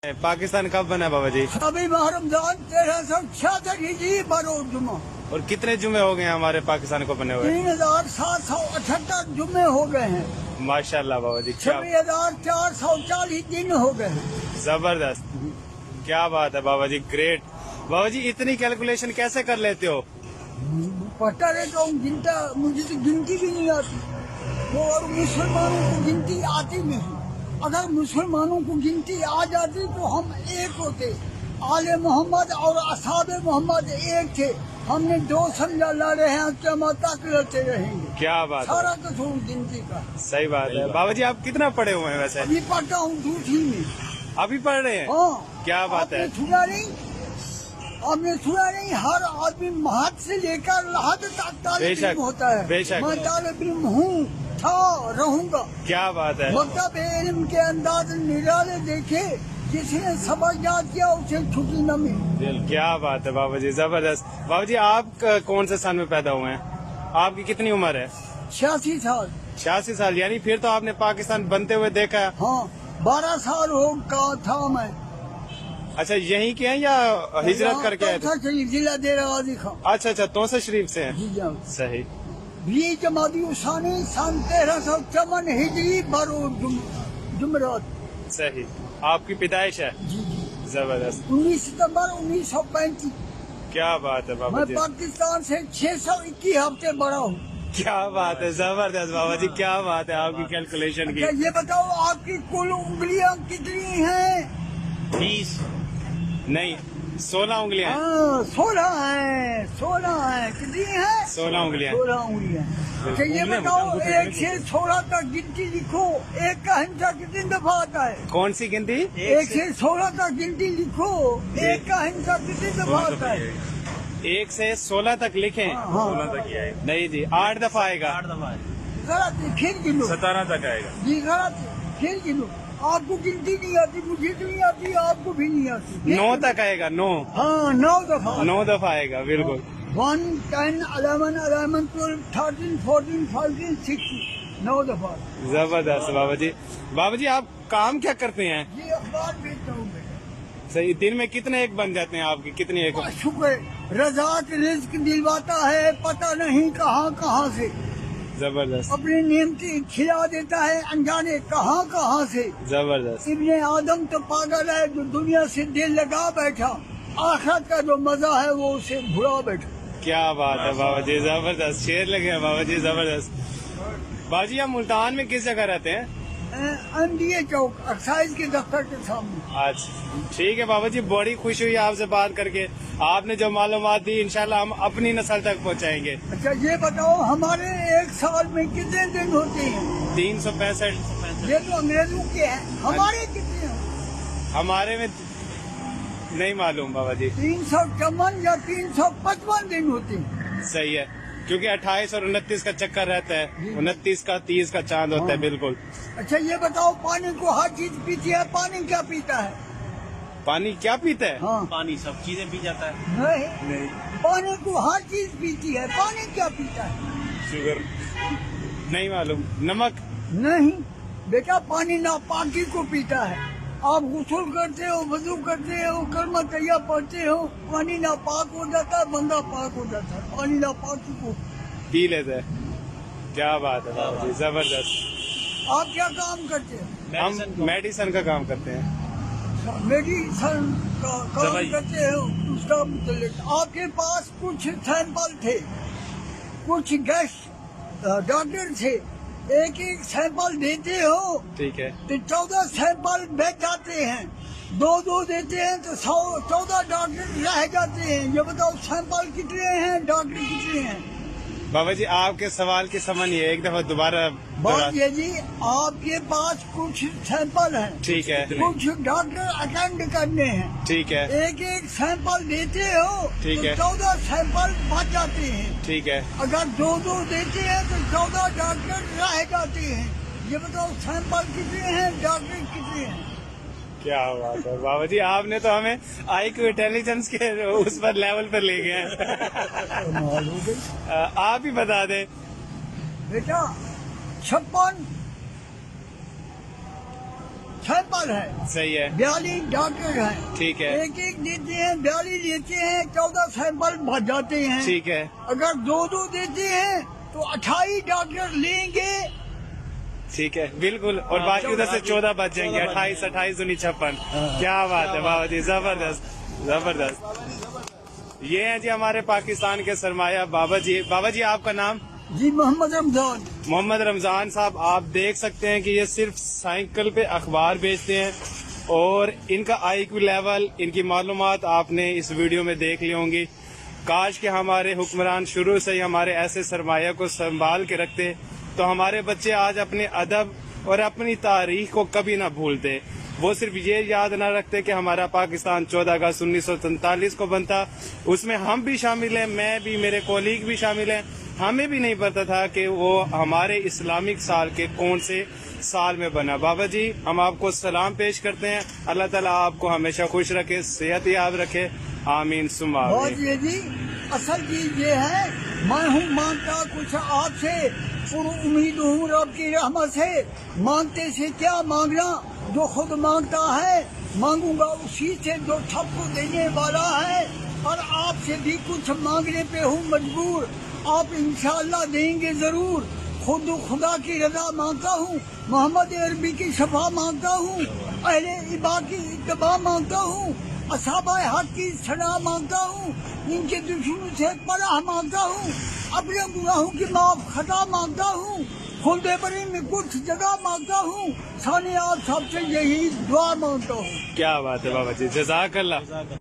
पाकिस्तान कब बना बाबा जी? अभी रमजान 1366 हिजरी बरोज जुमा और कितने जुमे हो गए हैं हमारे पाकिस्तान को बने हुए? 3778 जुमे हो गए हैं। माशाल्लाह बाबा जी, क्या 6440 दिन हो गए हैं। जबरदस्त, क्या बात है बाबा जी, ग्रेट। बाबा जी इतनी कैलकुलेशन कैसे कर लेते हो? पता रहता हूँ, गिनता मुझे तो गिनती भी नहीं आती। वो और मुसलमानों को गिनती आती नहीं। अगर मुसलमानों को गिनती आ जाती तो हम एक होते। आले मोहम्मद और असहाबे मोहम्मद एक थे। हमने दो संजा लड़े हैं, क़यामत तक लड़ते रहेंगे। क्या बात है, सारा कसूर गिनती का। सही बात है। बाबा जी आप कितना पढ़े हुए हैं वैसे? अभी पढ़ता हूँ दूसरी में। अभी पढ़ रहे हैं? हाँ, क्या बात है। आपने सुना नहीं, हर आदमी महत से लेकर लहद तक तालिब इल्म होता है। बेशक। मैं तालिब इल्म हूँ, था, रहूंगा। क्या बात है। मकतब इल्म के अंदाज निराले देखे, जिसने सबक याद किया उसे छुट्टी न मिली। क्या बात है बाबा जी, जबरदस्त। बाबा जी आप कौन से साल में पैदा हुए हैं? आपकी कितनी उम्र है? 86 साल। 86 साल, यानी फिर तो आपने पाकिस्तान बनते हुए देखा है। हाँ, 12 साल हो का था मैं। अच्छा, यहीं के हैं या हिजरत करके आए थे? तौसा शरीफ, जिला देरा गाजी खां। अच्छा अच्छा, तौसा शरीफ से हैं। जी जाओ। सही। 20 जमादी उसानी सन 1354 हिजरी बरोज जुमरात। सही, आपकी पैदाइश है। जी जी। जबरदस्त, 19 सितम्बर 1935। क्या बात है बाबा मैं जी, पाकिस्तान से 621 हफ्ते बड़ा हूँ। क्या बात है, जबरदस्त बाबा जी, क्या बात है आपकी कैलकुलेशन अच्छा की। ये बताओ, आपकी कुल उंगलियां कितनी हैं? 20 नहीं, 16 उंगलियां हैं। हाँ, 16 है। 16 है। कितनी है? 16 उंगलियां। 16 उंगलियां। अच्छा ये बताओ, 1 से 16 तक गिनती लिखो। एक का हिंसा कितनी दफा आता है? कौन सी गिनती? 1 से 16 तक गिनती लिखो। एक का हिंसा कितनी दफा आता है? 1 से 16 तक लिखें। हाँ। 16 तक ही आएगा। नहीं जी, 8 दफा आएगा। 8 दफा गलत है, फिर गिनो। 17 तक आएगा। जी गलत है, फिर गिनो। आपको गिनती नहीं आती, मुझे तो नहीं आती, आपको भी नहीं आती। 9 तक आएगा। 9 हाँ, 9 दफा। 9 दफा आएगा, बिल्कुल। 1, 10, 11, 11, 12, 13, 14, 15, 16, 9 दफा। जबरदस्त बाबा जी। बाबा जी आप काम क्या करते हैं? ये अखबार भेजता हूँ बेटा। सही, दिन में कितने एक बन जाते हैं आपकी? कितनी एक? शुक्र, रज़ाक रिज़्क दिलवाता है, पता नहीं कहाँ कहाँ से। जबरदस्त, अपनी नियमती खिला देता है, अनजाने कहाँ कहाँ से। जबरदस्त। इब्ने आदम तो पागल है जो दुनिया से दिल लगा बैठा, आखिरत का जो मजा है वो उसे भुला बैठा। क्या बात है बाबा जी, जबरदस्त, शेर लगे हैं बाबा जी, जबरदस्त। बाबा जी आप मुल्तान में किस जगह रहते हैं? MDA चौक, एक्साइज के दफ्तर के सामने। अच्छा ठीक है बाबा जी, बड़ी खुशी हुई आपसे बात करके। आपने जो मालूमात दी इंशाल्लाह हम अपनी नस्ल तक पहुंचाएंगे। अच्छा ये बताओ, हमारे एक साल में कितने दिन होते हैं? 365। ये तो अंग्रेजों के हैं, हमारे कितने हैं? हमारे में नहीं मालूम बाबा जी। 354 या 355 दिन होते हैं। सही है, क्योंकि 28 और 29 का चक्कर रहता है, 29 का 30 का चांद होता है। बिल्कुल। अच्छा ये बताओ, पानी को हर चीज पीती है, पानी क्या पीता है? पानी क्या पीता है? हाँ। पानी सब चीजें पी जाता है। नहीं, पानी को हर चीज पीती है, पानी क्या पीता है? शुगर नहीं मालूम। नमक नहीं बेटा, पानी नापाकी को पीता है। आप गुस्ल करते हो, वजू करते हो, कलमा तैया पढ़ते हो, पानी नापाक हो जाता है, बंदा पाक हो जाता है। पानी नापाकी को पी लेते हैं। क्या बात है बाबा जी, जबरदस्त। आप क्या काम करते हो? हम मेडिसिन का काम करते हैं। मेडिसन का काम करते हो, उसका मतलब आपके पास कुछ सैंपल थे, कुछ गेस्ट डॉक्टर थे, एक एक सैंपल देते हो ठीक है। तो 14 सैंपल बेच जाते हैं, 2 देते हैं तो 14 डॉक्टर रह जाते हैं। ये बताओ सैंपल कितने हैं, डॉक्टर कितने हैं? बाबा जी आपके सवाल की समझ नहीं है, एक दफा दोबारा बात ये जी, आपके पास कुछ सैंपल हैं, ठीक है। कुछ डॉक्टर अटेंड करने हैं, ठीक है। एक एक सैंपल देते हो ठीक तो है। 14 सैंपल बच जाते हैं। ठीक है। अगर 2 देते हैं तो 14 डॉक्टर रह जाते हैं। ये बताओ सैंपल कितने हैं, डॉक्टर कितने हैं? क्या बात है बाबा जी, आपने तो हमें IQ इंटेलिजेंस के उस पर लेवल पर ले गए हैं। आप ही बता दें बेटा, 56 सैंपल है, सही है, 42 डॉक्टर हैं, ठीक है, एक एक देते हैं, 42 लेते हैं, 14 सैंपल बच जाते हैं। ठीक है, अगर दो देते हैं तो 28 डॉक्टर लेंगे। ठीक है, बिल्कुल। और बाकी उधर से 14 बच जाएंगे, 28 28 दूनी 56। क्या बात है बाबा जी, जबरदस्त जबरदस्त। ये हैं जी हमारे पाकिस्तान के सरमाया बाबा जी। बाबा जी आपका नाम? जी मोहम्मद रमजान। मोहम्मद रमजान साहब, आप देख सकते हैं कि ये सिर्फ साइकिल पे अखबार बेचते हैं और इनका IQ लेवल, इनकी मालूमात आपने इस वीडियो में देख ली होंगी। काश कि हमारे हुक्मरान शुरू से ही हमारे ऐसे सरमाया को संभाल के रखते तो हमारे बच्चे आज अपने अदब और अपनी तारीख को कभी ना भूलते। वो सिर्फ ये याद ना रखते कि हमारा पाकिस्तान 14 अगस्त 1947 को बनता, उसमें हम भी शामिल हैं, मैं भी, मेरे कोलीग भी शामिल हैं। हमें भी नहीं पता था कि वो हमारे इस्लामिक साल के कौन से साल में बना। बाबा जी हम आपको सलाम पेश करते हैं, अल्लाह ताला आपको हमेशा खुश रखे, सेहत याब रखे, आमीन सुम्मा बहुत आमीन। ये जी असल चीज ये है, मैं हूँ मांगता कुछ आपसे, उम्मीद हूँ रब की रहमत से। मांगते से क्या मांगना, जो खुद मांगता है मांगूंगा उसी से जो सबको देने वाला है। और आपसे भी कुछ मांगने पे हूँ मजबूर, आप इंशाअल्लाह देंगे जरूर। खुद खुदा की रजा मांगता हूँ, मोहम्मद अरबी की शफा मांगता हूँ, अहले इबा की इत्तबा मांगता हूँ, असहाबा हक की सलाह मांगता हूँ, इनके दुश्मनों से पनाह मांगता हूँ, अपने गुनाहों की माफ खता मांगता हूँ, खुलदे बरी में कुछ जगह मांगता हूँ। साने आप सबसे यही दुआ मांगता हूँ। क्या बात है बाबा जी, जज़ाकल्लाह।